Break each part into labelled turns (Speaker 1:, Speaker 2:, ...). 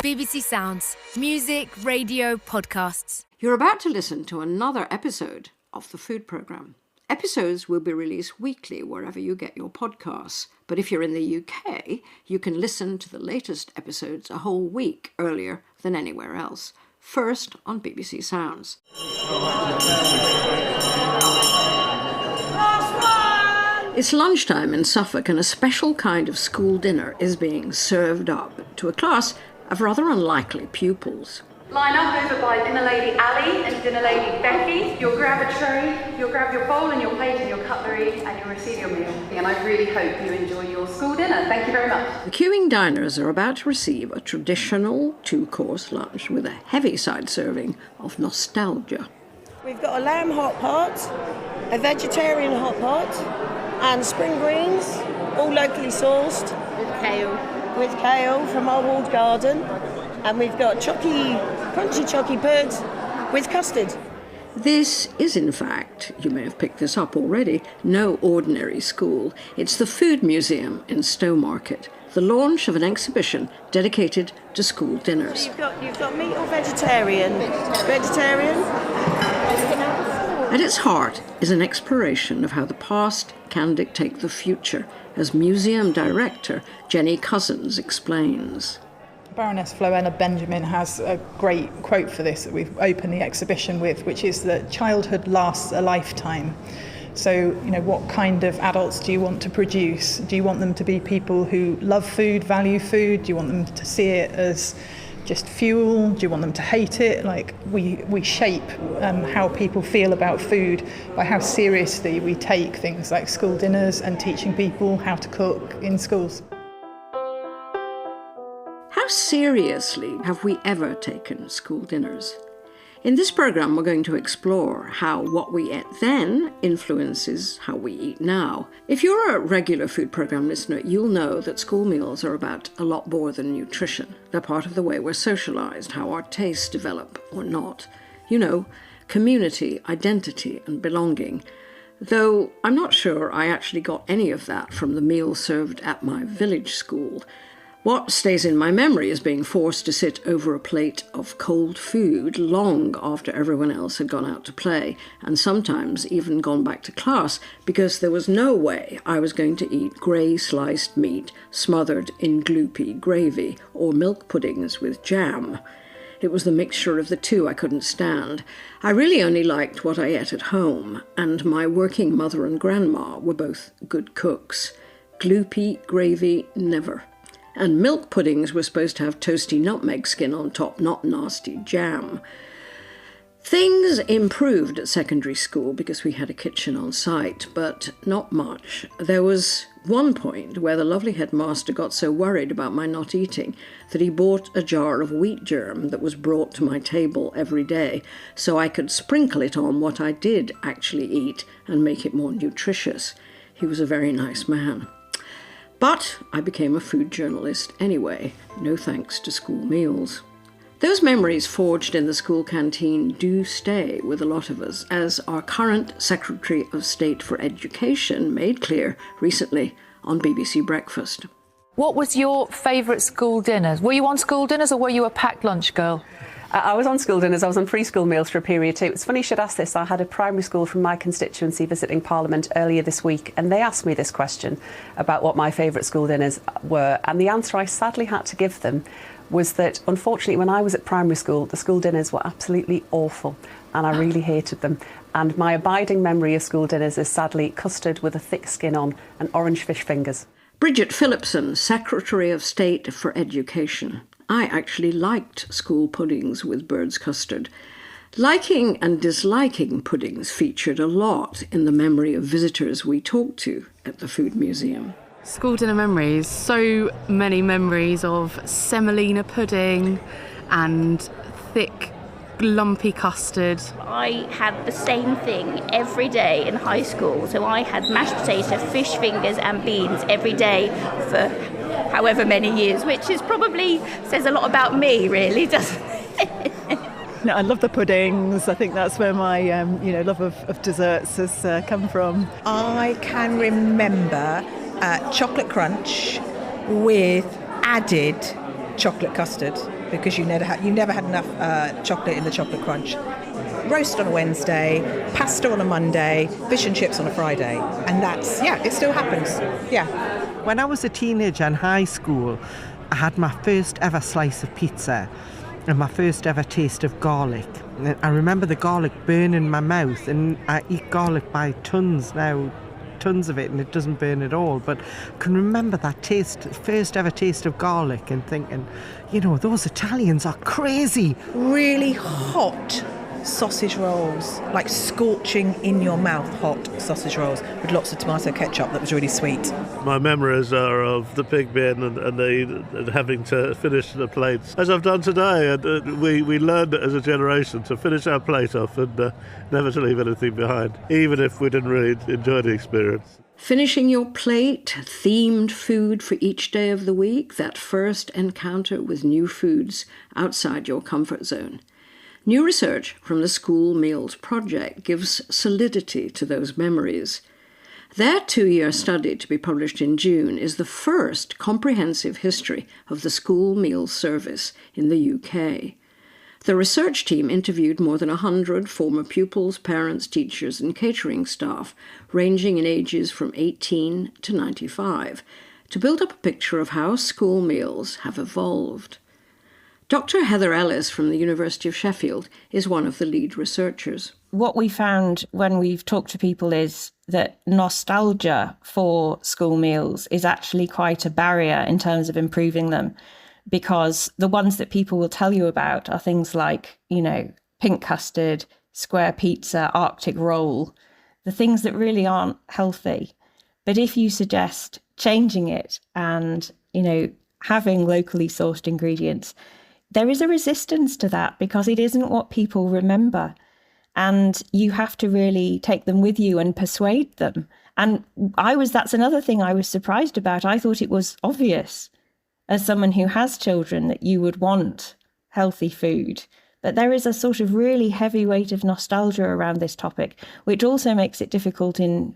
Speaker 1: BBC Sounds. Music, radio, podcasts.
Speaker 2: You're about to listen to another episode of the Food Programme. Episodes will be released weekly wherever you get your podcasts. But if you're in the UK, you can listen to the latest episodes a whole week earlier than anywhere else. First on BBC Sounds. It's lunchtime in Suffolk and a special kind of school dinner is being served up to a class of rather unlikely pupils.
Speaker 3: Line up over by dinner lady Ali and dinner lady Becky. You'll grab a tray, you'll grab your bowl and your plate and your cutlery and you'll receive your meal. And I really hope you enjoy your school dinner. Thank you very much.
Speaker 2: The queuing diners are about to receive a traditional 2-course lunch with a heavy side serving of nostalgia.
Speaker 4: We've got a lamb hot pot, a vegetarian hot pot and spring greens, all locally sourced. With kale from our walled garden. And we've got crunchy chocky birds with custard.
Speaker 2: This is, in fact, you may have picked this up already, no ordinary school. It's the Food Museum in Stowmarket, the launch of an exhibition dedicated to school dinners.
Speaker 4: So you've got meat or vegetarian? Vegetarian?
Speaker 2: At its heart is an exploration of how the past can dictate the future, as museum director Jenny Cousins explains.
Speaker 5: Baroness Floella Benjamin has a great quote for this that we've opened the exhibition with, which is that childhood lasts a lifetime. So, what kind of adults do you want to produce? Do you want them to be people who love food, value food? Do you want them to see it as just fuel? Do you want them to hate it? We shape how people feel about food by how seriously we take things like school dinners and teaching people how to cook in schools.
Speaker 2: How seriously have we ever taken school dinners? In this programme, we're going to explore how what we ate then influences how we eat now. If you're a regular Food Programme listener, you'll know that school meals are about a lot more than nutrition. They're part of the way we're socialised, how our tastes develop or not. Community, identity and belonging. Though I'm not sure I actually got any of that from the meal served at my village school. What stays in my memory is being forced to sit over a plate of cold food long after everyone else had gone out to play, and sometimes even gone back to class, because there was no way I was going to eat grey sliced meat smothered in gloopy gravy or milk puddings with jam. It was the mixture of the two I couldn't stand. I really only liked what I ate at home, and my working mother and grandma were both good cooks. Gloopy gravy, never. And milk puddings were supposed to have toasty nutmeg skin on top, not nasty jam. Things improved at secondary school because we had a kitchen on site, but not much. There was one point where the lovely headmaster got so worried about my not eating that he bought a jar of wheat germ that was brought to my table every day so I could sprinkle it on what I did actually eat and make it more nutritious. He was a very nice man. But I became a food journalist anyway, no thanks to school meals. Those memories forged in the school canteen do stay with a lot of us, as our current Secretary of State for Education made clear recently on BBC Breakfast.
Speaker 6: What was your favourite school dinners? Were you on school dinners or were you a packed lunch girl?
Speaker 7: I was on school dinners. I was on preschool meals for a period too. It's funny you should ask this. I had a primary school from my constituency visiting Parliament earlier this week, and they asked me this question about what my favourite school dinners were, and the answer I sadly had to give them was that, unfortunately, when I was at primary school, the school dinners were absolutely awful, and I really hated them. And my abiding memory of school dinners is sadly custard with a thick skin on and orange fish fingers.
Speaker 2: Bridget Phillipson, Secretary of State for Education. I actually liked school puddings with bird's custard. Liking and disliking puddings featured a lot in the memory of visitors we talked to at the Food Museum.
Speaker 8: School dinner memories, so many memories of semolina pudding and thick lumpy custard.
Speaker 9: I had the same thing every day in high school, so I had mashed potato, fish fingers and beans every day for however many years, which is probably says a lot about me, really, doesn't it?
Speaker 10: No, I love the puddings. I think that's where my love of desserts has come from.
Speaker 11: I can remember chocolate crunch with added chocolate custard because you never had enough chocolate in the chocolate crunch. Roast on a Wednesday, pasta on a Monday, fish and chips on a Friday. And it still happens. Yeah.
Speaker 12: When I was a teenager in high school, I had my first ever slice of pizza and my first ever taste of garlic. I remember the garlic burning my mouth, and I eat garlic by tons now, tons of it, and it doesn't burn at all. But I can remember that taste, first ever taste of garlic, and thinking, those Italians are crazy.
Speaker 11: Really hot sausage rolls, like scorching in your mouth hot sausage rolls with lots of tomato ketchup that was really sweet.
Speaker 13: My memories are of the pig bin and having to finish the plates, as I've done today. And we learned as a generation to finish our plate off and never to leave anything behind, even if we didn't really enjoy the experience.
Speaker 2: Finishing your plate, themed food for each day of the week, that first encounter with new foods outside your comfort zone. New research from the School Meals Project gives solidity to those memories. Their 2-year study, to be published in June, is the first comprehensive history of the school meals service in the UK. The research team interviewed more than 100 former pupils, parents, teachers and catering staff, ranging in ages from 18 to 95, to build up a picture of how school meals have evolved. Dr Heather Ellis from the University of Sheffield is one of the lead researchers.
Speaker 14: What we found when we've talked to people is that nostalgia for school meals is actually quite a barrier in terms of improving them, because the ones that people will tell you about are things like, pink custard, square pizza, Arctic roll, the things that really aren't healthy. But if you suggest changing it and, having locally sourced ingredients, there is a resistance to that because it isn't what people remember. And you have to really take them with you and persuade them. And that's another thing I was surprised about. I thought it was obvious as someone who has children that you would want healthy food. But there is a sort of really heavy weight of nostalgia around this topic, which also makes it difficult in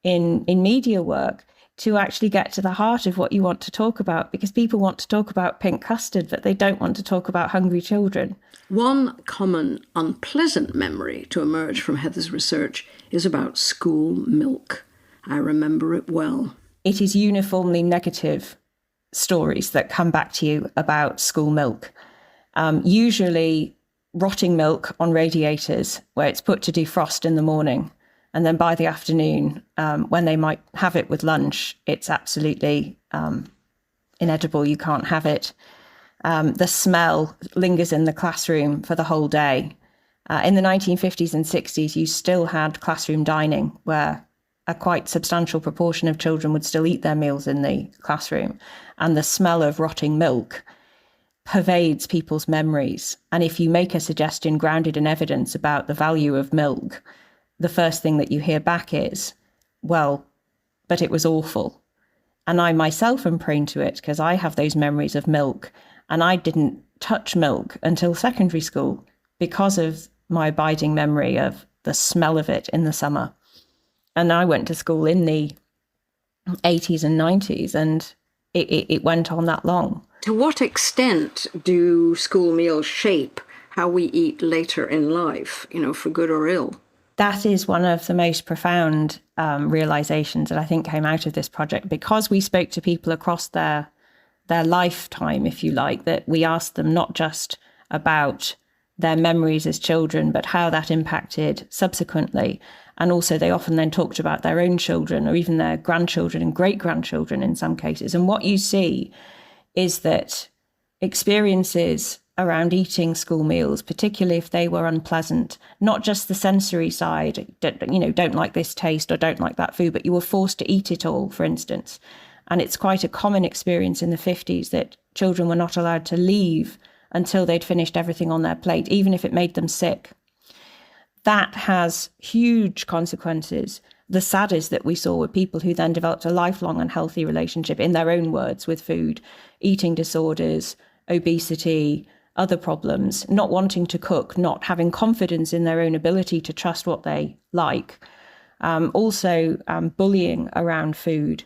Speaker 14: media work to actually get to the heart of what you want to talk about, because people want to talk about pink custard, but they don't want to talk about hungry children.
Speaker 2: One common unpleasant memory to emerge from Heather's research is about school milk. I remember it well.
Speaker 14: It is uniformly negative stories that come back to you about school milk. Usually rotting milk on radiators where it's put to defrost in the morning. And then by the afternoon, when they might have it with lunch, it's absolutely inedible. You can't have it. The smell lingers in the classroom for the whole day. In the 1950s and 60s, you still had classroom dining where a quite substantial proportion of children would still eat their meals in the classroom. And the smell of rotting milk pervades people's memories. And if you make a suggestion grounded in evidence about the value of milk, the first thing that you hear back is, well, but it was awful. And I myself am prone to it because I have those memories of milk, and I didn't touch milk until secondary school because of my abiding memory of the smell of it in the summer. And I went to school in the 80s and 90s, and it went on that long.
Speaker 2: To what extent do school meals shape how we eat later in life, for good or ill?
Speaker 14: That is one of the most profound realizations that I think came out of this project, because we spoke to people across their lifetime, if you like, that we asked them not just about their memories as children, but how that impacted subsequently. And also they often then talked about their own children or even their grandchildren and great-grandchildren in some cases. And what you see is that experiences around eating school meals, particularly if they were unpleasant, not just the sensory side, don't like this taste or don't like that food, but you were forced to eat it all, for instance. And it's quite a common experience in the 50s that children were not allowed to leave until they'd finished everything on their plate, even if it made them sick. That has huge consequences. The saddest that we saw were people who then developed a lifelong unhealthy relationship, in their own words, with food, eating disorders, obesity, other problems, not wanting to cook, not having confidence in their own ability to trust what they like. Also bullying around food,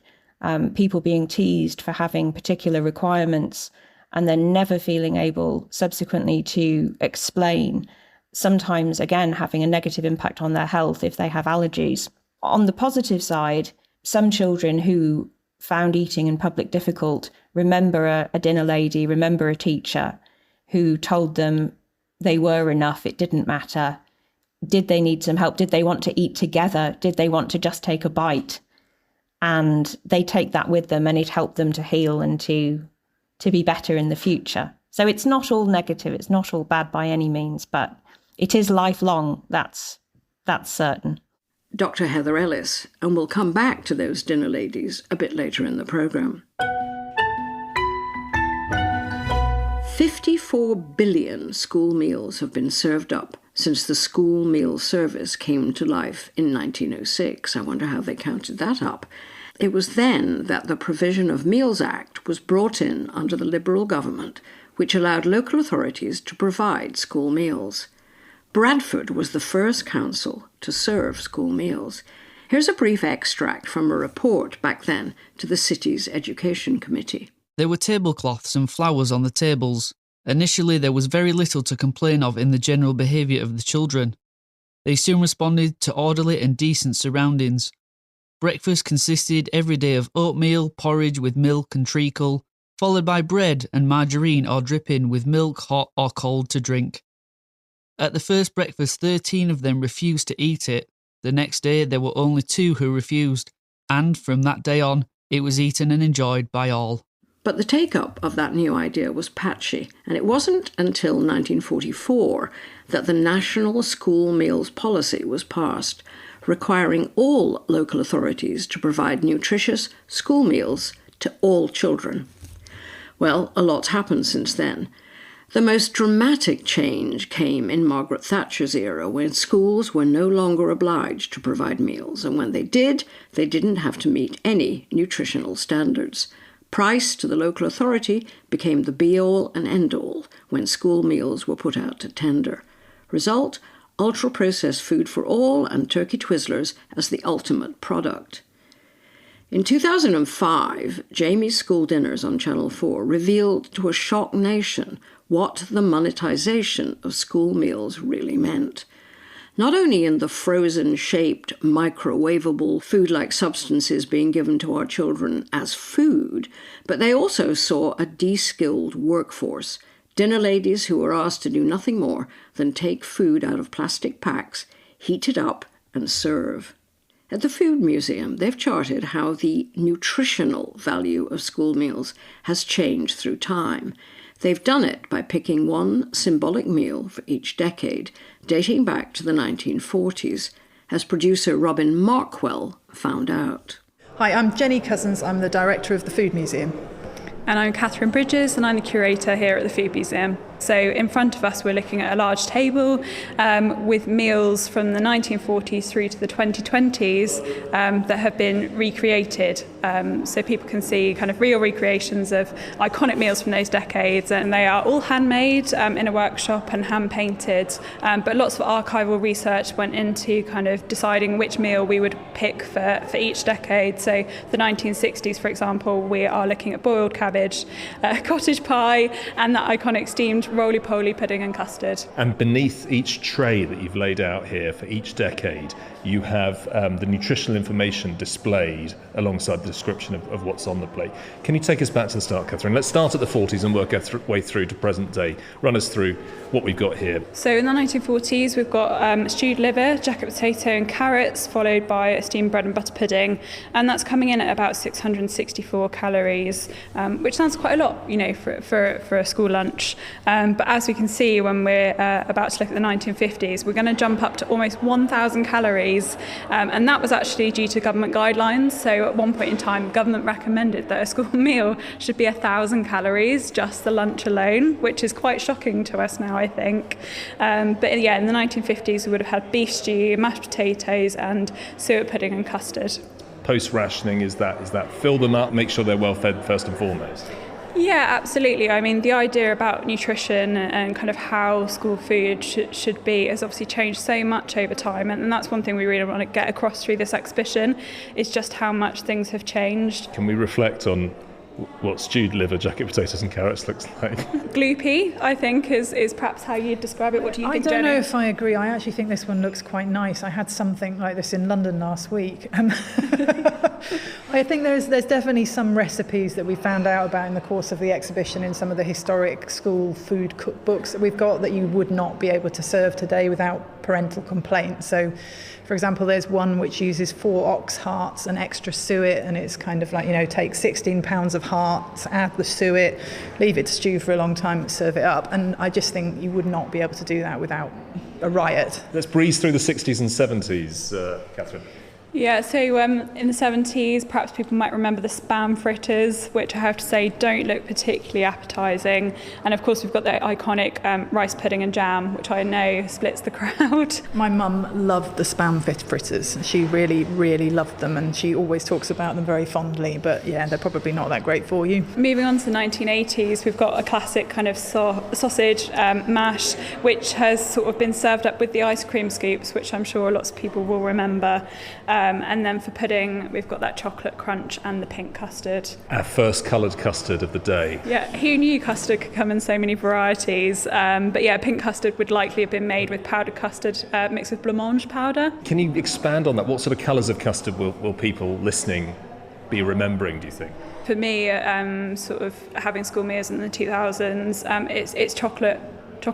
Speaker 14: people being teased for having particular requirements, and then never feeling able subsequently to explain, sometimes, again, having a negative impact on their health if they have allergies. On the positive side, some children who found eating in public difficult remember a dinner lady, remember a teacher who told them they were enough, it didn't matter. Did they need some help? Did they want to eat together? Did they want to just take a bite? And they take that with them, and it helped them to heal and to be better in the future. So it's not all negative, it's not all bad by any means, but it is lifelong, that's certain.
Speaker 2: Dr Heather Ellis, and we'll come back to those dinner ladies a bit later in the programme. 54 billion school meals have been served up since the school meal service came to life in 1906. I wonder how they counted that up. It was then that the Provision of Meals Act was brought in under the Liberal government, which allowed local authorities to provide school meals. Bradford was the first council to serve school meals. Here's a brief extract from a report back then to the city's Education Committee.
Speaker 15: There were tablecloths and flowers on the tables. Initially, there was very little to complain of in the general behaviour of the children. They soon responded to orderly and decent surroundings. Breakfast consisted every day of oatmeal, porridge with milk and treacle, followed by bread and margarine or dripping with milk hot or cold to drink. At the first breakfast, 13 of them refused to eat it. The next day, there were only 2 who refused, and from that day on, it was eaten and enjoyed by all.
Speaker 2: But the take-up of that new idea was patchy, and it wasn't until 1944 that the National School Meals Policy was passed, requiring all local authorities to provide nutritious school meals to all children. Well, a lot's happened since then. The most dramatic change came in Margaret Thatcher's era, when schools were no longer obliged to provide meals, and when they did, they didn't have to meet any nutritional standards. Price to the local authority became the be-all and end-all when school meals were put out to tender. Result, ultra-processed food for all and turkey twizzlers as the ultimate product. In 2005, Jamie's School Dinners on Channel 4 revealed to a shocked nation what the monetisation of school meals really meant. Not only in the frozen-shaped, microwavable food-like substances being given to our children as food, but they also saw a de-skilled workforce, dinner ladies who were asked to do nothing more than take food out of plastic packs, heat it up and serve. At the Food Museum, they've charted how the nutritional value of school meals has changed through time. They've done it by picking one symbolic meal for each decade, dating back to the 1940s, as producer Robin Markwell found out.
Speaker 5: Hi, I'm Jenny Cousins. I'm the director of the Food Museum.
Speaker 16: And I'm Catherine Bridges, and I'm the curator here at the Food Museum. So in front of us, we're looking at a large table with meals from the 1940s through to the 2020s that have been recreated. So people can see kind of real recreations of iconic meals from those decades, and they are all handmade in a workshop and hand-painted. But lots of archival research went into kind of deciding which meal we would pick for each decade. So the 1960s, for example, we are looking at boiled cabbage, cottage pie, and that iconic steamed roly-poly pudding and custard.
Speaker 17: And beneath each tray that you've laid out here for each decade, you have the nutritional information displayed alongside the description of what's on the plate. Can you take us back to the start, Catherine? Let's start at the 40s and work our way through to present day. Run us through what we've got here.
Speaker 16: So in the 1940s, we've got stewed liver, jacket potato and carrots, followed by a steamed bread and butter pudding. And that's coming in at about 664 calories, which sounds quite a lot, you know, for a school lunch. But as we can see, when we're about to look at the 1950s, we're going to jump up to almost 1,000 calories. And that was actually due to government guidelines. So at one point in time, government recommended that a school meal should be 1,000 calories, just the lunch alone, which is quite shocking to us now, I think. But yeah, in the 1950s, we would have had beef stew, mashed potatoes, and suet pudding and custard.
Speaker 17: Post-rationing, is that fill them up, make sure they're well fed first and foremost?
Speaker 16: Yeah, absolutely. I mean, the idea about nutrition and kind of how school food should be has obviously changed so much over time, and that's one thing we really want to get across through this exhibition, is just how much things have changed.
Speaker 17: Can we reflect on what stewed liver, jacket potatoes and carrots looks like.
Speaker 16: Gloopy, I think, is perhaps how you'd describe it. What do you think,
Speaker 5: I don't
Speaker 16: Jenny?
Speaker 5: know if I agree. I actually think this one looks quite nice. I had something like this in London last week. I think there's definitely some recipes that we found out about in the course of the exhibition in some of the historic school food cookbooks that we've got that you would not be able to serve today without parental complaint. So, for example, there's one which uses 4 ox hearts and extra suet, and it's kind of like, take 16 pounds of hearts, add the suet, leave it to stew for a long time, serve it up. And I just think you would not be able to do that without a riot.
Speaker 17: Let's breeze through the 60s and 70s, Catherine.
Speaker 16: Yeah, so in the 70s, perhaps people might remember the spam fritters, which I have to say don't look particularly appetising. And of course, we've got the iconic rice pudding and jam, which I know splits the crowd.
Speaker 5: My mum loved the spam fritters. She really, really loved them, and she always talks about them very fondly. But yeah, they're probably not that great for you.
Speaker 16: Moving on to the 1980s, we've got a classic kind of sausage mash, which has sort of been served up with the ice cream scoops, which I'm sure lots of people will remember. And then for pudding, we've got that chocolate crunch and the pink custard.
Speaker 17: Our first coloured custard of the day.
Speaker 16: Yeah, who knew custard could come in so many varieties? But yeah, pink custard would likely have been made with powdered custard mixed with blancmange powder.
Speaker 17: Can you expand on that? What sort of colours of custard will people listening be remembering, do you think?
Speaker 16: For me, sort of having school meals in the 2000s, it's chocolate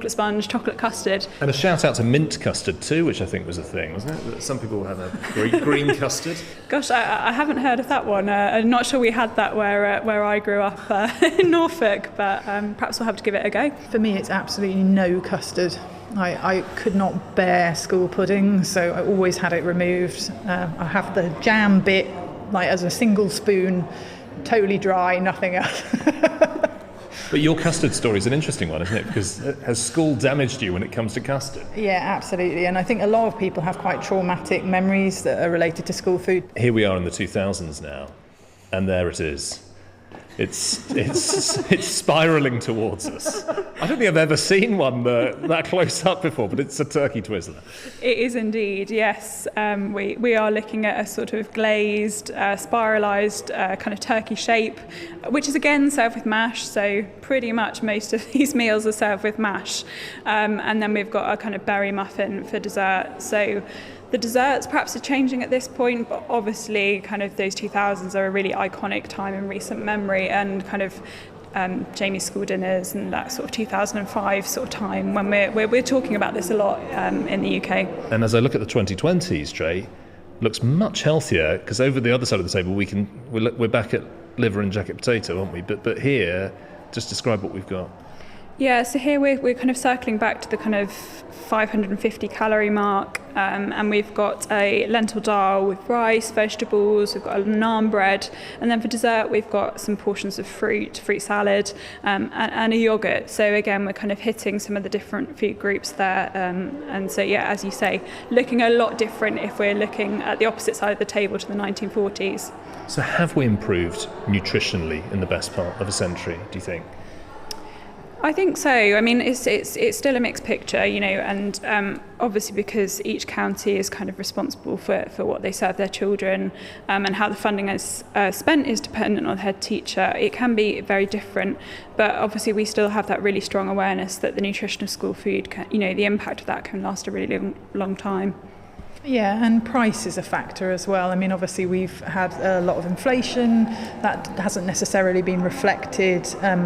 Speaker 16: sponge, chocolate custard.
Speaker 17: And a shout out to mint custard too, which I think was a thing, wasn't it? Some people have a green custard.
Speaker 16: Gosh, I haven't heard of that one. I'm not sure we had that where I grew up in Norfolk, but perhaps we'll have to give it a go.
Speaker 5: For me, it's absolutely no custard. I could not bear school pudding, so I always had it removed. I have the jam bit, like as a single spoon, totally dry, nothing else.
Speaker 17: But your custard story is an interesting one, isn't it? Because has school damaged you when it comes to custard?
Speaker 5: Yeah, absolutely. And I think a lot of people have quite traumatic memories that are related to school food.
Speaker 17: Here we are in the 2000s now, and there it is. It's spiralling towards us. I don't think I've ever seen one that close up before, but it's a turkey Twizzler.
Speaker 16: It is indeed, yes. We are looking at a sort of glazed, spiralised kind of turkey shape, which is again served with mash. So pretty much most of these meals are served with mash. And then we've got a kind of berry muffin for dessert. So the desserts perhaps are changing at this point, but obviously kind of those 2000s are a really iconic time in recent memory, and kind of Jamie's school dinners and that sort of 2005 sort of time when we're talking about this a lot in the UK.
Speaker 17: And as I look at the 2020s, Trey, looks much healthier, because over the other side of the table we're back at liver and jacket potato, aren't we? But here, just describe what we've got.
Speaker 16: Yeah, so here we're kind of circling back to the kind of 550 calorie mark, and we've got a lentil dal with rice, vegetables, we've got a naan bread, and then for dessert we've got some portions of fruit salad, and a yoghurt. So again, we're kind of hitting some of the different food groups there, and so yeah, as you say, looking a lot different if we're looking at the opposite side of the table to the 1940s.
Speaker 17: So have we improved nutritionally in the best part of a century, do you think?
Speaker 16: I think so. I mean, it's still a mixed picture, and obviously because each county is kind of responsible for what they serve their children, and how the funding is spent is dependent on the head teacher. It can be very different, but obviously we still have that really strong awareness that the nutrition of school food, the impact of that can last a really long time.
Speaker 5: Yeah, and price is a factor as well. I mean, obviously we've had a lot of inflation that hasn't necessarily been reflected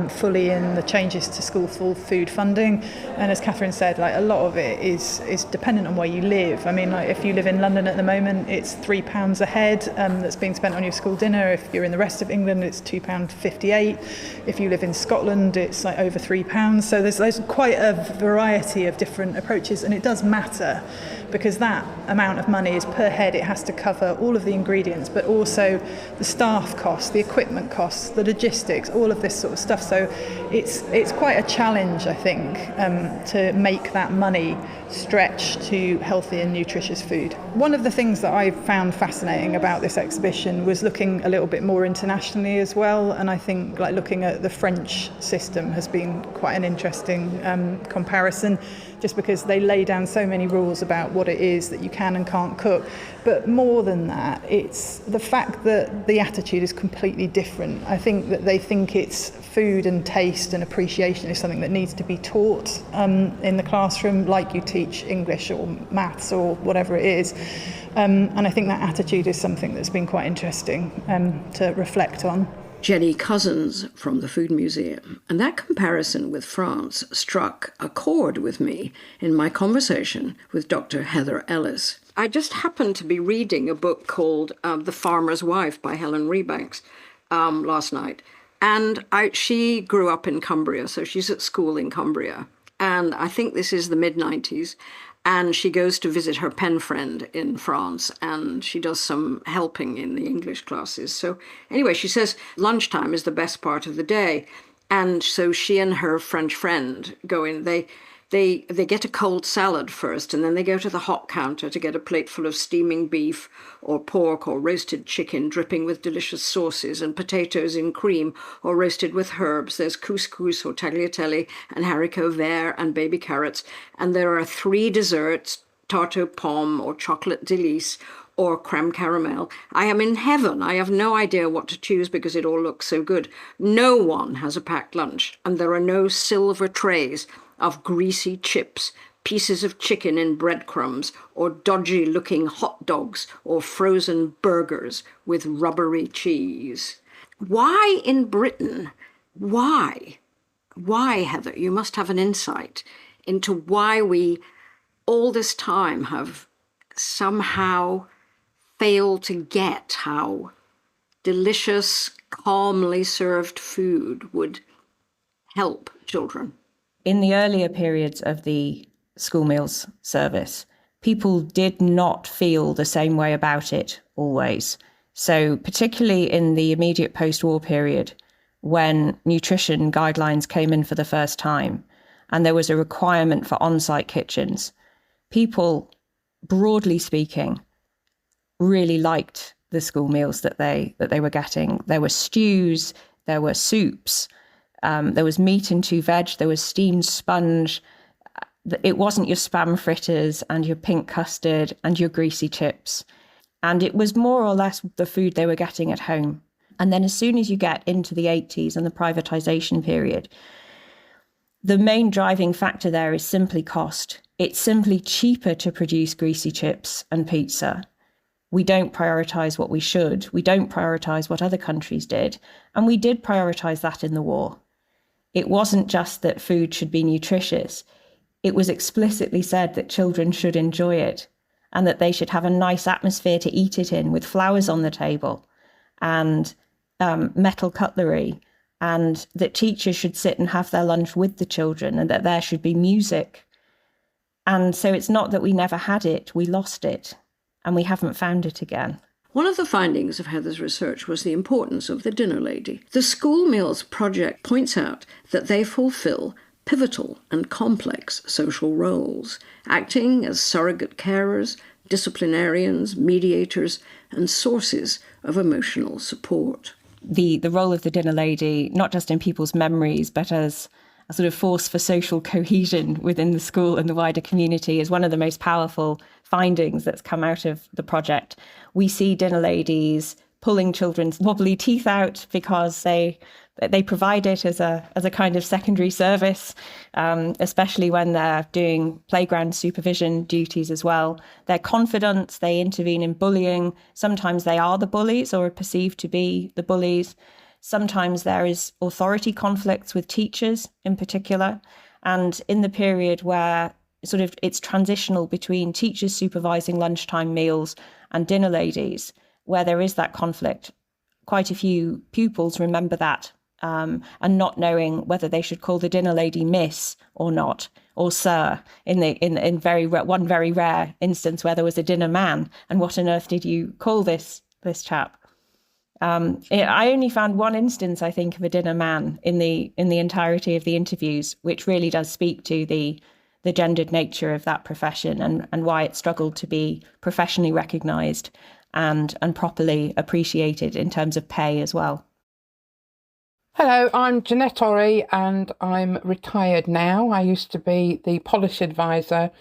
Speaker 5: fully in the changes to school food funding. And as Catherine said, like a lot of it is dependent on where you live. I mean, like if you live in London at the moment, it's £3 a head that's being spent on your school dinner. If you're in the rest of England, it's £2.58. If you live in Scotland, it's like over £3. So there's quite a variety of different approaches, and it does matter because that amount of money is per head. It has to cover all of the ingredients, but also the staff costs, the equipment costs, the logistics, all of this sort of stuff. So it's quite a challenge, I think, to make that money stretch to healthy and nutritious food. One of the things that I found fascinating about this exhibition was looking a little bit more internationally as well, and I think like looking at the French system has been quite an interesting comparison, just because they lay down so many rules about what it is that you can and can't cook. But more than that, it's the fact that the attitude is completely different. I think that they think it's food and taste and appreciation is something that needs to be taught in the classroom, like you teach English or maths or whatever it is. And I think that attitude is something that's been quite interesting to reflect on.
Speaker 2: Jenny Cousins from the Food Museum. And that comparison with France struck a chord with me in my conversation with Dr. Heather Ellis. I just happened to be reading a book called The Farmer's Wife by Helen Rebanks last night. And she grew up in Cumbria, so she's at school in Cumbria. And I think this is the mid-90s. And she goes to visit her pen friend in France, and she does some helping in the English classes. So anyway, she says lunchtime is the best part of the day. And so she and her French friend go in. They get a cold salad first, and then they go to the hot counter to get a plate full of steaming beef or pork or roasted chicken dripping with delicious sauces, and potatoes in cream or roasted with herbs. There's couscous or tagliatelle and haricot vert and baby carrots. And there are 3 desserts, tarte aux pommes or chocolate délice or creme caramel. I am in heaven. I have no idea what to choose because it all looks so good. No one has a packed lunch, and there are no silver trays of greasy chips, pieces of chicken in breadcrumbs, or dodgy-looking hot dogs or frozen burgers with rubbery cheese. Why in Britain? Why? Why, Heather? You must have an insight into why we all this time have somehow failed to get how delicious, calmly served food would help children.
Speaker 14: In the earlier periods of the school meals service, people did not feel the same way about it always. So particularly in the immediate post-war period, when nutrition guidelines came in for the first time, and there was a requirement for on-site kitchens, people, broadly speaking, really liked the school meals that they were getting. There were stews, there were soups, there was meat and 2 veg, there was steamed sponge. It wasn't your spam fritters and your pink custard and your greasy chips. And it was more or less the food they were getting at home. And then as soon as you get into the 80s and the privatisation period, the main driving factor there is simply cost. It's simply cheaper to produce greasy chips and pizza. We don't prioritise what we should. We don't prioritise what other countries did. And we did prioritise that in the war. It wasn't just that food should be nutritious. It was explicitly said that children should enjoy it and that they should have a nice atmosphere to eat it in, with flowers on the table and metal cutlery, and that teachers should sit and have their lunch with the children, and that there should be music. And so it's not that we never had it, we lost it, and we haven't found it again.
Speaker 2: One of the findings of Heather's research was the importance of the dinner lady. The School Meals Project points out that they fulfill pivotal and complex social roles, acting as surrogate carers, disciplinarians, mediators, and sources of emotional support.
Speaker 14: The role of the dinner lady, not just in people's memories, but as a sort of force for social cohesion within the school and the wider community, is one of the most powerful findings that's come out of the project. We see dinner ladies pulling children's wobbly teeth out because they provide it as a kind of secondary service, especially when they're doing playground supervision duties as well. They're confidants, they intervene in bullying. Sometimes they are the bullies or are perceived to be the bullies. Sometimes there is authority conflicts with teachers in particular. And in the period where sort of it's transitional between teachers supervising lunchtime meals and dinner ladies, where there is that conflict, quite a few pupils remember that and not knowing whether they should call the dinner lady Miss or not, or Sir, in one very rare instance where there was a dinner man, and what on earth did you call this chap? I only found one instance, I think, of a dinner man in the entirety of the interviews, which really does speak to the gendered nature of that profession and why it struggled to be professionally recognised and properly appreciated in terms of pay as well.
Speaker 18: Hello, I'm Jeanette Orry and I'm retired now. I used to be the policy advisor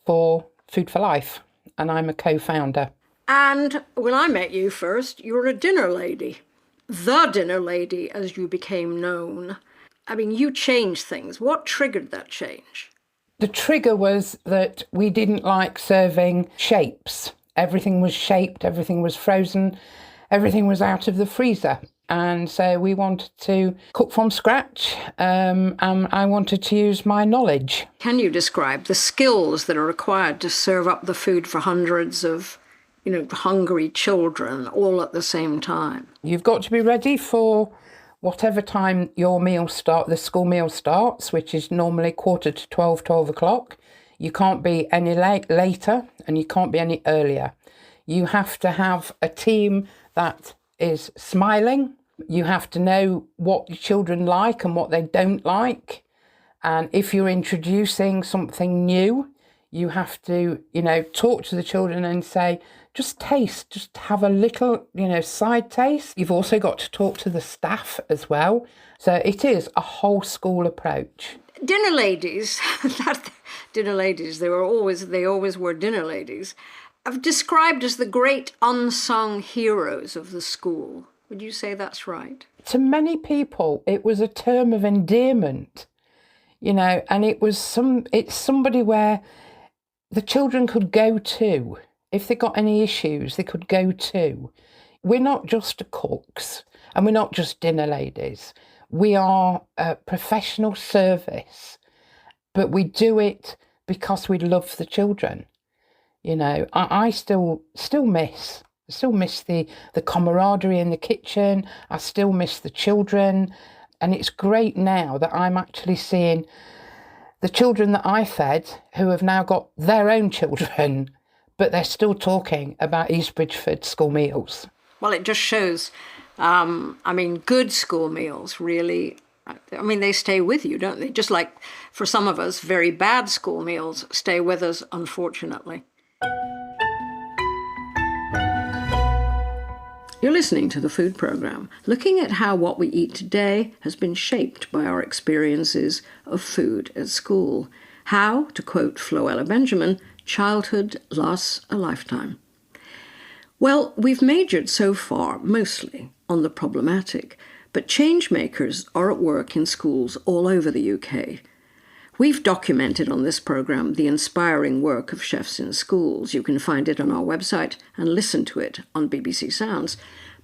Speaker 18: for Food for Life, and I'm a co-founder.
Speaker 2: And when I met you first, you were a dinner lady. The dinner lady, as you became known. I mean, you changed things. What triggered that change?
Speaker 18: The trigger was that we didn't like serving shapes. Everything was shaped, everything was frozen, everything was out of the freezer. And so we wanted to cook from scratch, and I wanted to use my knowledge.
Speaker 2: Can you describe the skills that are required to serve up the food for hundreds of, hungry children all at the same time?
Speaker 18: You've got to be ready for whatever time the school meal starts, which is normally 11:45, 12 o'clock. You can't be any later and you can't be any earlier. You have to have a team that is smiling. You have to know what your children like and what they don't like. And if you're introducing something new, you have to, talk to the children and say, just taste, just have a little, side taste. You've also got to talk to the staff as well. So it is a whole school approach.
Speaker 2: Dinner ladies, they always were dinner ladies, are described as the great unsung heroes of the school. Would you say that's right?
Speaker 18: To many people, it was a term of endearment, and it's somebody where the children could go to. If they got any issues, they could go to. We're not just cooks and we're not just dinner ladies. We are a professional service, but we do it because we love the children. I still miss the camaraderie in the kitchen. I still miss the children. And it's great now that I'm actually seeing the children that I fed who have now got their own children, but they're still talking about East Bridgeford school meals.
Speaker 2: Well, it just shows, good school meals really, they stay with you, don't they? Just like for some of us, very bad school meals stay with us, unfortunately. You're listening to the Food Programme, looking at how what we eat today has been shaped by our experiences of food at school. How, to quote Floella Benjamin, childhood lasts a lifetime. Well, we've majored so far mostly on the problematic, but change makers are at work in schools all over the UK. We've documented on this programme the inspiring work of chefs in schools. You can find it on our website and listen to it on BBC Sounds.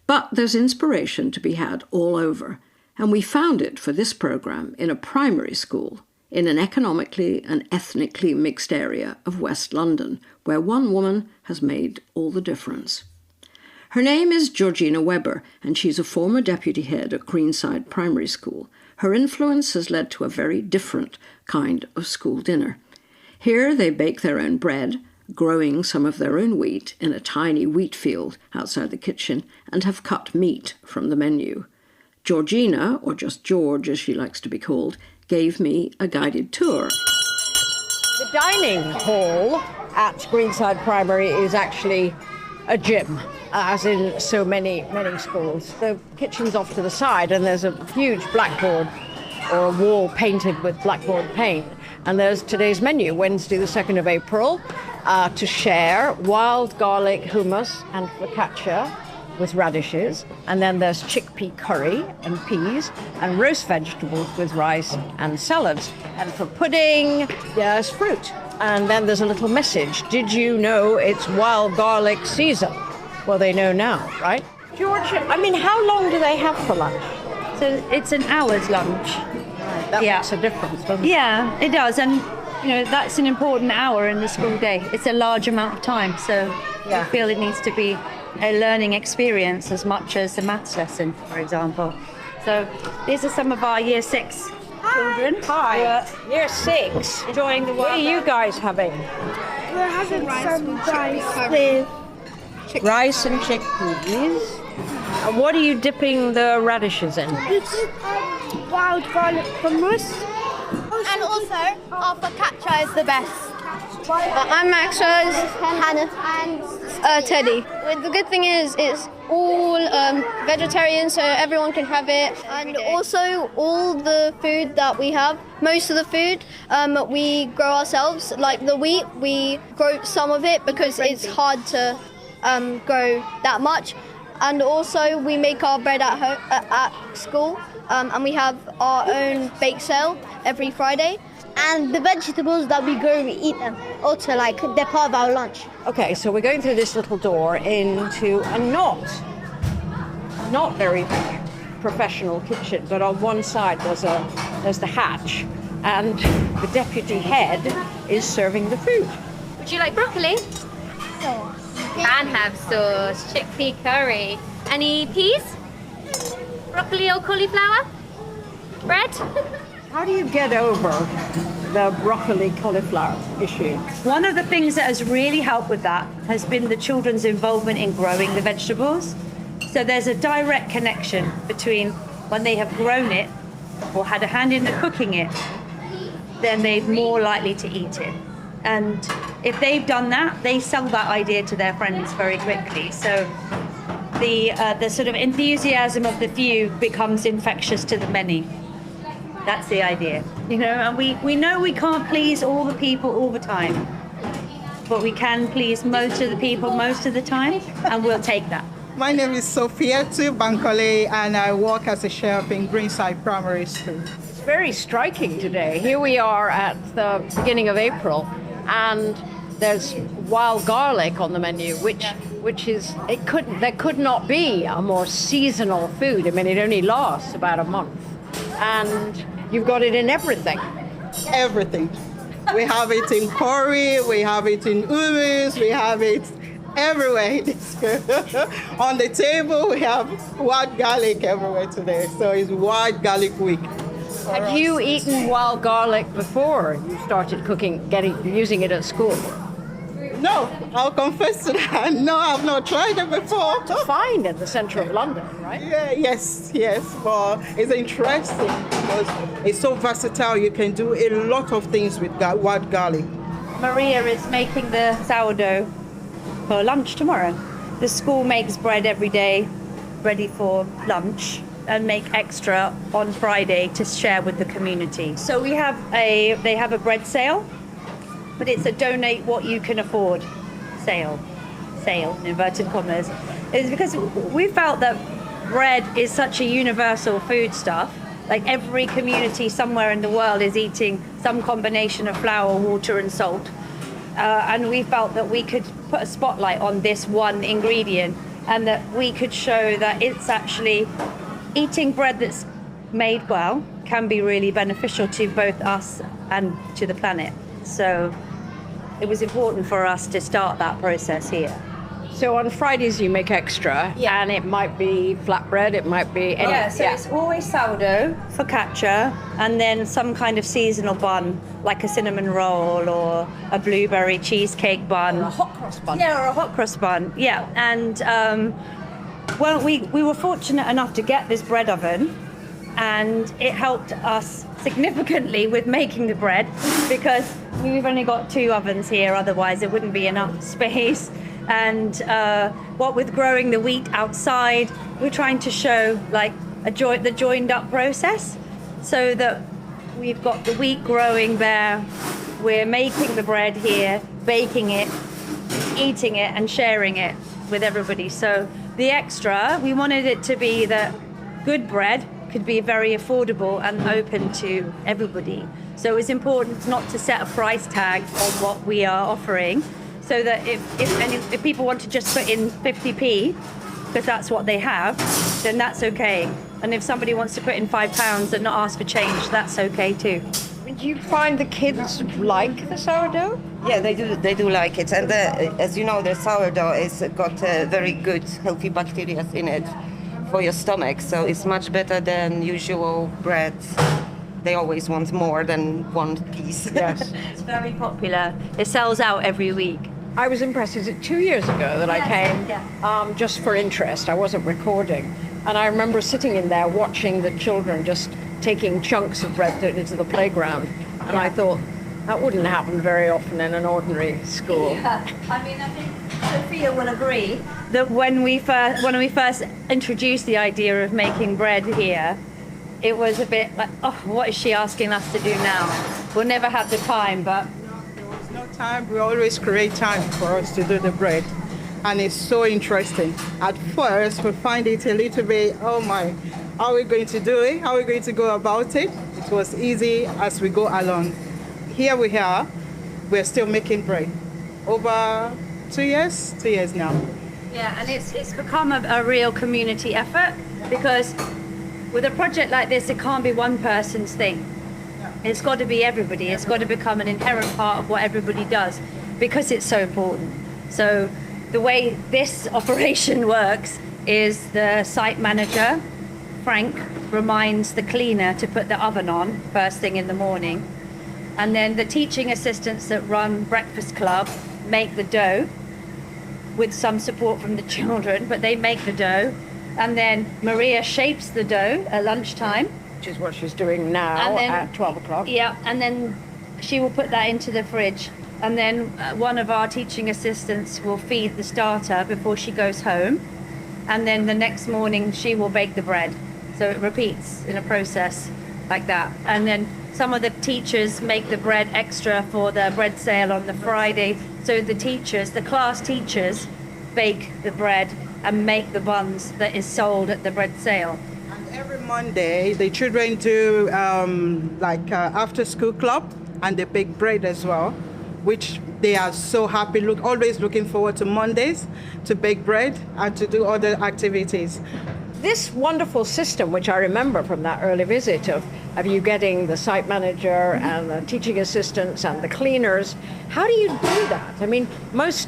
Speaker 2: But there's inspiration to be had all over, and we found it for this programme in a primary school in an economically and ethnically mixed area of West London, where one woman has made all the difference. Her name is Georgina Webber, and she's a former deputy head at Greenside Primary School. Her influence has led to a very different kind of school dinner. Here they bake their own bread, growing some of their own wheat in a tiny wheat field outside the kitchen, and have cut meat from the menu. Georgina, or just George as she likes to be called, gave me a guided tour.
Speaker 19: The dining hall at Greenside Primary is actually a gym, as in so many schools. The kitchen's off to the side and there's a huge blackboard or a wall painted with blackboard paint. And there's today's menu, Wednesday the 2nd of April, to share wild garlic hummus and focaccia with radishes. And then there's chickpea curry and peas and roast vegetables with rice and salads. And for pudding, there's fruit. And then there's a little message. Did you know it's wild garlic season? Well, they know now, right? George, how long do they have for lunch?
Speaker 20: So it's an hour's lunch.
Speaker 19: That makes a difference, doesn't it?
Speaker 20: Yeah, it does. And, that's an important hour in the school day. It's a large amount of time. So I feel it needs to be a learning experience as much as a maths lesson, for example. So these are some of our Year 6 children.
Speaker 19: Hi. Year 6.
Speaker 20: Enjoying the
Speaker 19: What are you guys having?
Speaker 21: We're having some rice with
Speaker 19: rice and chickpeas. And what are you dipping the radishes in?
Speaker 21: It's wild garlic hummus.
Speaker 22: And also, our focaccia is the best. I'm Maxwell, Hannah, and Teddy. The good thing is it's all vegetarian, so everyone can have it. And also, all the food that we have most of the food we grow ourselves. Like the wheat, we grow some of it because it's hard to grow that much. And also we make our bread at home, at school, and we have our own bake sale every Friday. And the vegetables that we grow, we eat them. Also, like, they're part of our lunch.
Speaker 19: Okay, so we're going through this little door into a not very professional kitchen, but on one side there's the hatch, and the deputy head is serving the food.
Speaker 22: Would you like broccoli?
Speaker 1: Can have sauce, chickpea curry. Any peas? Broccoli or cauliflower? Bread?
Speaker 19: How do you get over the broccoli cauliflower issue?
Speaker 3: One of the things that has really helped with that has been the children's involvement in growing the vegetables. So there's a direct connection between when they have grown it or had a hand in the cooking it, then they're more likely to eat it. And if they've done that, they sell that idea to their friends very quickly. So the sort of enthusiasm of the few becomes infectious to the many. That's the idea, you know, and we know we can't please all the people all the time, but we can please most of the people most of the time, and we'll take that.
Speaker 23: My name is Sophia Bankole, and I work as a chef in Greenside Primary School.
Speaker 19: It's very striking today. Here we are at the beginning of April, and there's wild garlic on the menu, which is, there could not be a more seasonal food. I mean, it only lasts about a month, and you've got it in everything.
Speaker 23: Everything. We have it in curry, we have it in hummus, we have it everywhere. On the table, we have wild garlic everywhere today. So it's wild garlic week.
Speaker 19: Had you eaten wild garlic before you started using it at school?
Speaker 23: No, I'll confess to that. No, I've not tried it before.
Speaker 19: To find in the centre of London, right?
Speaker 23: Yeah, yes. But it's interesting because it's so versatile. You can do a lot of things with wild garlic.
Speaker 3: Maria is making the sourdough for lunch tomorrow. The school makes bread every day, ready for lunch, and make extra on Friday to share with the community. So they have a bread sale, but it's a donate what you can afford sale in inverted commas. It's because we felt that bread is such a universal foodstuff. Like every community somewhere in the world is eating some combination of flour, water and salt. And we felt that we could put a spotlight on this one ingredient, and that we could show that it's actually eating bread that's made well can be really beneficial to both us and to the planet. So it was important for us to start that process here.
Speaker 19: So on Fridays you make extra, and it might be flatbread, it might be
Speaker 3: it's always sourdough, focaccia, and then some kind of seasonal bun, like a cinnamon roll or a blueberry cheesecake bun.
Speaker 19: Or a hot cross bun.
Speaker 3: Yeah, or a hot cross bun, yeah. And well, we were fortunate enough to get this bread oven, and it helped us significantly with making the bread, because we've only got 2 ovens here, otherwise there wouldn't be enough space. And what with growing the wheat outside, we're trying to show like the joined up process, so that we've got the wheat growing there, we're making the bread here, baking it, eating it and sharing it with everybody. So the extra, we wanted it to be that good bread could be very affordable and open to everybody. So it's important not to set a price tag on what we are offering, so that if people want to just put in 50p, because that's what they have, then that's okay. And if somebody wants to put in £5 and not ask for change, that's okay too.
Speaker 19: Do you find the kids like the sourdough?
Speaker 24: Yeah, they do like it. And as you know, the sourdough has got very good, healthy bacteria in it for your stomach. So it's much better than usual bread. They always want more than one piece.
Speaker 19: Yes.
Speaker 3: It's very popular. It sells out every week.
Speaker 19: I was impressed. Is it 2 years ago that I came just for interest? I wasn't recording. And I remember sitting in there watching the children just taking chunks of bread into the playground. And I thought, that wouldn't happen very often in an ordinary school.
Speaker 3: Yeah. I mean, I think Sophia will agree that when we first introduced the idea of making bread here, it was a bit like, oh, what is she asking us to do now? We'll never have the time, but...
Speaker 23: No time, we always create time for us to do the bread. And it's so interesting. At first, we find it a little bit, oh my, how are we going to do it? How are we going to go about it? It was easy as we go along. Here we are, we're still making bread. Over 2 years? 2 years now.
Speaker 3: Yeah, and it's become a real community effort, because with a project like this, it can't be one person's thing. It's got to be everybody. It's got to become an inherent part of what everybody does, because it's so important. So the way this operation works is the site manager, Frank, reminds the cleaner to put the oven on first thing in the morning. And then the teaching assistants that run Breakfast Club make the dough with some support from the children, but they make the dough. And then Maria shapes the dough at lunchtime.
Speaker 19: Which is what she's doing now at 12 o'clock.
Speaker 3: Yeah, and then she will put that into the fridge. And then one of our teaching assistants will feed the starter before she goes home. And then the next morning she will bake the bread. So it repeats in a process like that. And then some of the teachers make the bread extra for the bread sale on the Friday. So the teachers, the class teachers, bake the bread and make the buns that is sold at the bread sale.
Speaker 23: And every Monday, the children do after school club, and they bake bread as well, which they are so happy, always looking forward to Mondays to bake bread and to do other activities.
Speaker 19: This wonderful system, which I remember from that early visit of you getting the site manager and the teaching assistants and the cleaners, how do you do that? I mean, most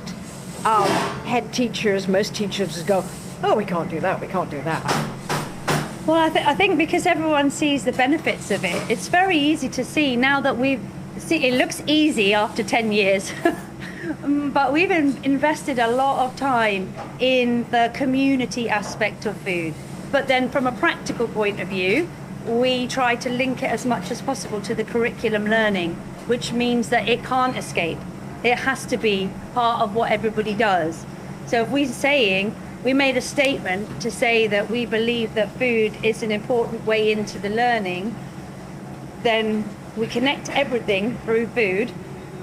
Speaker 19: head teachers, most teachers go, oh, we can't do that, we can't do that.
Speaker 3: Well, I think because everyone sees the benefits of it, it's very easy to see now that it looks easy after 10 years. But we've invested a lot of time in the community aspect of food. But then from a practical point of view, we try to link it as much as possible to the curriculum learning, which means that it can't escape. It has to be part of what everybody does. So if we made a statement to say that we believe that food is an important way into the learning, then we connect everything through food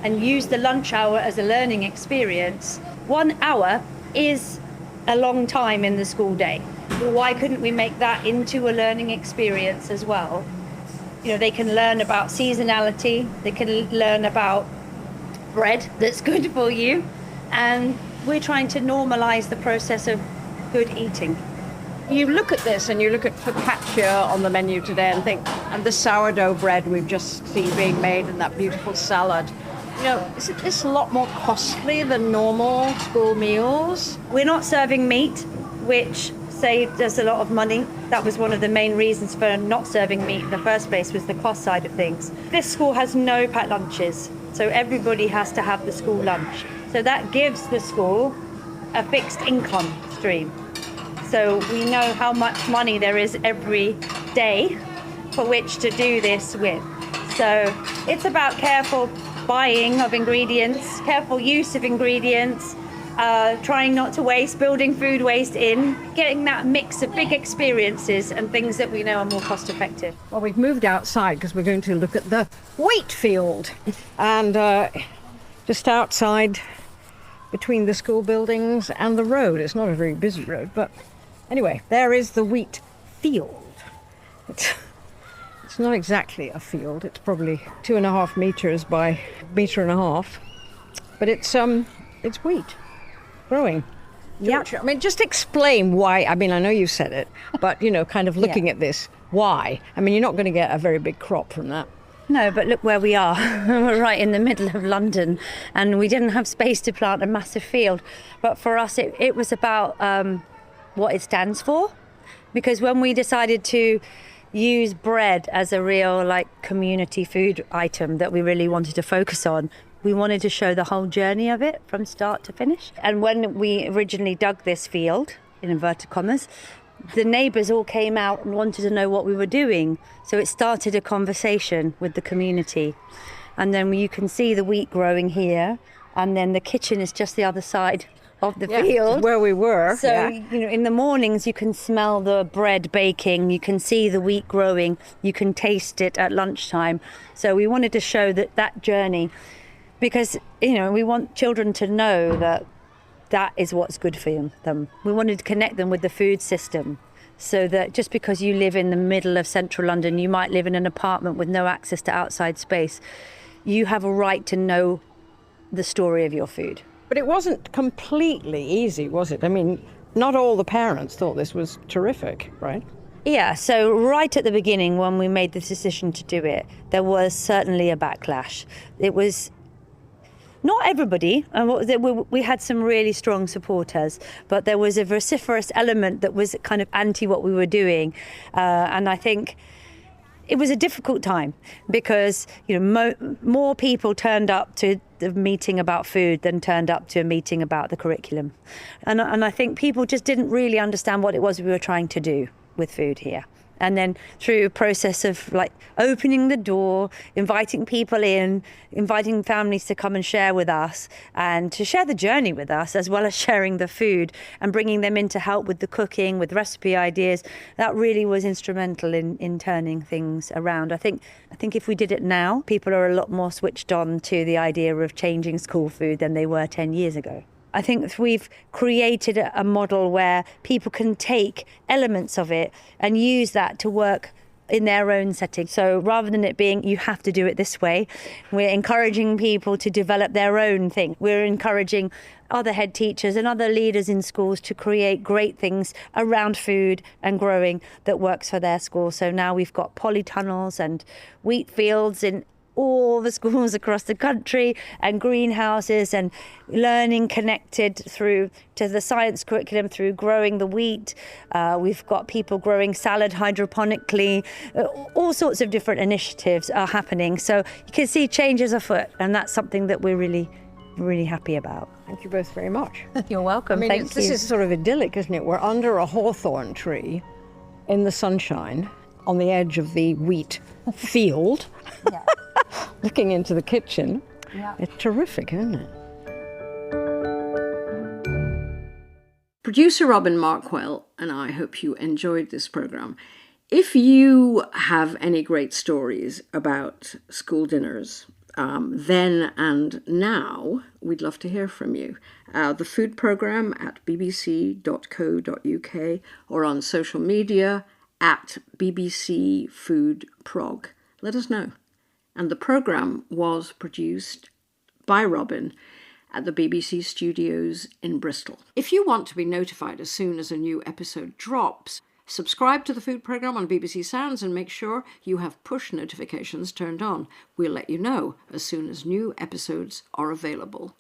Speaker 3: and use the lunch hour as a learning experience. 1 hour is a long time in the school day. Why couldn't we make that into a learning experience as well? You know, they can learn about seasonality, they can learn about bread that's good for you, and we're trying to normalize the process of good eating.
Speaker 19: You look at this and you look at focaccia on the menu today and think, and the sourdough bread we've just seen being made and that beautiful salad. You know, isn't this a lot more costly than normal school meals?
Speaker 3: We're not serving meat, which saved us a lot of money. That was one of the main reasons for not serving meat in the first place, was the cost side of things. This school has no packed lunches, so everybody has to have the school lunch. So that gives the school a fixed income stream. So we know how much money there is every day for which to do this with. So it's about careful buying of ingredients, careful use of ingredients, trying not to waste, building food waste in, getting that mix of big experiences and things that we know are more cost effective.
Speaker 19: Well, we've moved outside because we're going to look at the wheat field. And just outside between the school buildings and the road. It's not a very busy road, but anyway, there is the wheat field. It's not exactly a field. It's probably 2.5 meters by 1.5 meters, but it's wheat growing. Yeah, I mean, just explain why. I mean, I know you said it, but you know, kind of looking at this, why? I mean, you're not going to get a very big crop from that.
Speaker 20: No, but look where we are. We're right in the middle of London, and we didn't have space to plant a massive field. But for us, it was about what it stands for, because when we decided to use bread as a real community food item that we really wanted to focus on, we wanted to show the whole journey of it from start to finish. And when we originally dug this field, in inverted commas, the neighbours all came out and wanted to know what we were doing. So it started a conversation with the community. And then you can see the wheat growing here, and then the kitchen is just the other side of the field
Speaker 19: where we were.
Speaker 20: So, in the mornings you can smell the bread baking, you can see the wheat growing, you can taste it at lunchtime. So we wanted to show that journey because, we want children to know that is what's good for them. We wanted to connect them with the food system so that just because you live in the middle of central London, you might live in an apartment with no access to outside space, you have a right to know the story of your food.
Speaker 19: But it wasn't completely easy, was it? I mean, not all the parents thought this was terrific, right?
Speaker 20: Yeah, so right at the beginning when we made the decision to do it, there was certainly a backlash. It was not everybody, we had some really strong supporters, but there was a vociferous element that was kind of anti what we were doing. And I think it was a difficult time because more people turned up to the meeting about food than turned up to a meeting about the curriculum. And I think people just didn't really understand what it was we were trying to do with food here. And then through a process of opening the door, inviting people in, inviting families to come and share with us and to share the journey with us, as well as sharing the food and bringing them in to help with the cooking, with recipe ideas, that really was instrumental in turning things around. I think if we did it now, people are a lot more switched on to the idea of changing school food than they were 10 years ago. I think we've created a model where people can take elements of it and use that to work in their own setting. So rather than it being, you have to do it this way, we're encouraging people to develop their own thing. We're encouraging other head teachers and other leaders in schools to create great things around food and growing that works for their school. So now we've got polytunnels and wheat fields in all the schools across the country and greenhouses and learning connected through to the science curriculum through growing the wheat. We've got people growing salad hydroponically. All sorts of different initiatives are happening. So you can see changes afoot, and that's something that we're really, really happy about.
Speaker 19: Thank you both very much.
Speaker 20: You're welcome.
Speaker 19: I mean,
Speaker 20: Thank you.
Speaker 19: This is sort of idyllic, isn't it? We're under a hawthorn tree in the sunshine on the edge of the wheat field. Yeah. Looking into the kitchen. Yeah. It's terrific, isn't it?
Speaker 2: Producer Robin Markwell and I hope you enjoyed this programme. If you have any great stories about school dinners, then and now, we'd love to hear from you. The Food Programme at bbc.co.uk or on social media at BBC Food Prog. Let us know. And the programme was produced by Robin at the BBC studios in Bristol. If you want to be notified as soon as a new episode drops, subscribe to the Food Programme on BBC Sounds and make sure you have push notifications turned on. We'll let you know as soon as new episodes are available.